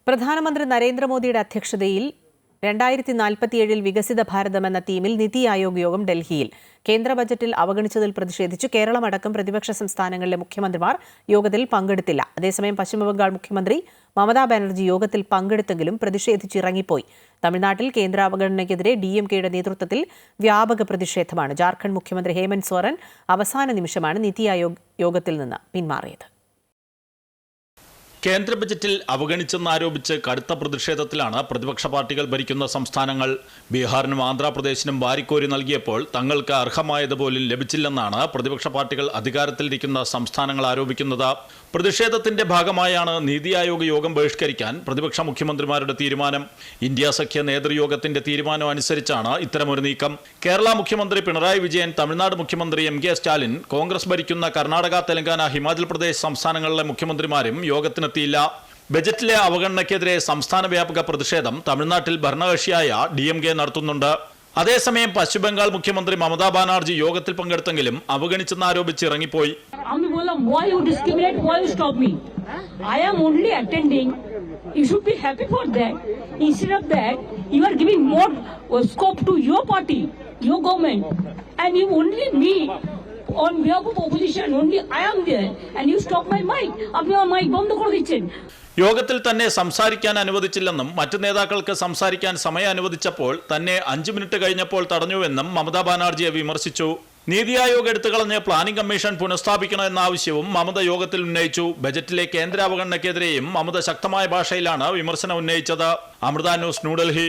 പ്രധാനമന്ത്രി നരേന്ദ്രമോദിയുടെ അധ്യക്ഷതയിൽ 2047 വികസിത ഭാരതം എന്ന തീമിൽ നിതി ആയോഗ് യോഗം ഡൽഹിയിൽ. കേന്ദ്ര ബജറ്റിൽ അവഗണിച്ചതിൽ പ്രതിഷേധിച്ച് കേരളമടക്കം പ്രതിപക്ഷ സംസ്ഥാനങ്ങളിലെ മുഖ്യമന്ത്രിമാർ യോഗത്തിൽ പങ്കെടുത്തില്ല. അതേസമയം പശ്ചിമബംഗാൾ മുഖ്യമന്ത്രി മമതാ ബാനർജി യോഗത്തിൽ പങ്കെടുത്തെങ്കിലും പ്രതിഷേധിച്ചിറങ്ങിപ്പോയി. തമിഴ്നാട്ടിൽ കേന്ദ്ര അവഗണനയ്ക്കെതിരെ DMKയുടെ നേതൃത്വത്തിൽ വ്യാപക പ്രതിഷേധമാണ്. ജാർഖണ്ഡ് മുഖ്യമന്ത്രി ഹേമന്ത് സോറൻ അവസാന നിമിഷമാണ് നിതി ആയോഗ് യോഗത്തിൽ നിന്ന് പിന്മാറിയത്. കേന്ദ്ര ബജറ്റിൽ അവഗണിച്ചെന്നാരോപിച്ച് കടുത്ത പ്രതിഷേധത്തിലാണ് പ്രതിപക്ഷ പാർട്ടികൾ ഭരിക്കുന്ന സംസ്ഥാനങ്ങൾ. ബീഹാറിനും ആന്ധ്രാപ്രദേശിനും വാരിക്കോരി നൽകിയപ്പോൾ തങ്ങൾക്ക് അർഹമായതുപോലും ലഭിച്ചില്ലെന്നാണ് പ്രതിപക്ഷ പാർട്ടികൾ അധികാരത്തിലിരിക്കുന്ന സംസ്ഥാനങ്ങൾ ആരോപിക്കുന്നത്. പ്രതിഷേധത്തിന്റെ ഭാഗമായാണ് നീതി ആയോഗ് യോഗം ബഹിഷ്കരിക്കാൻ പ്രതിപക്ഷ മുഖ്യമന്ത്രിമാരുടെ തീരുമാനം. ഇന്ത്യ സഖ്യ നേതൃയോഗത്തിന്റെ തീരുമാനം അനുസരിച്ചാണ് ഇത്തരമൊരു നീക്കം. കേരള മുഖ്യമന്ത്രി പിണറായി വിജയൻ, തമിഴ്നാട് മുഖ്യമന്ത്രി MK സ്റ്റാലിൻ, കോൺഗ്രസ് ഭരിക്കുന്ന കർണാടക, തെലങ്കാന, ഹിമാചൽ പ്രദേശ് സംസ്ഥാനങ്ങളിലെ മുഖ്യമന്ത്രിമാരും യോഗത്തിനെത്തിയില്ല. ബജറ്റിലെ അവഗണനയ്ക്കെതിരെ സംസ്ഥാന വ്യാപക പ്രതിഷേധം തമിഴ്നാട്ടിൽ ഭരണകക്ഷിയായ DMK നടത്തുന്നുണ്ട്. അതേസമയം പശ്ചിമബംഗാൾ മുഖ്യമന്ത്രി മമതാ ബാനർജി യോഗത്തിൽ പങ്കെടുത്തെങ്കിലും അവഗണിച്ചെന്നാരോപിച്ച് ഇറങ്ങിപ്പോയി. I am only attending. You should be happy for that. Instead of that, you are giving more scope to your party, your government, and you only me on behalf of opposition. Only I am there, and you stop my mic. Apni or mic band kar dichen. യോഗത്തിൽ തന്നെ സംസാരിക്കാൻ അനുവദിച്ചില്ലെന്നും മറ്റു നേതാക്കൾക്ക് സംസാരിക്കാൻ സമയം അനുവദിച്ചപ്പോൾ തന്നെ 5 minute കഴിഞ്ഞപ്പോൾ തടഞ്ഞുവെന്നും മമതാ ബാനർജിയെ വിമർശിച്ചു. നീതി ആയോഗ് എടുത്തുകളഞ്ഞ് പ്ലാനിംഗ് കമ്മീഷൻ പുനഃസ്ഥാപിക്കണമെന്ന ആവശ്യവും മമത യോഗത്തിൽ ഉന്നയിച്ചു. ബജറ്റിലെ കേന്ദ്ര അവഗണനയ്ക്കെതിരെയും മമത ശക്തമായ ഭാഷയിലാണ് വിമർശനം ഉന്നയിച്ചത്. അമൃത ന്യൂസ്, ന്യൂഡൽഹി.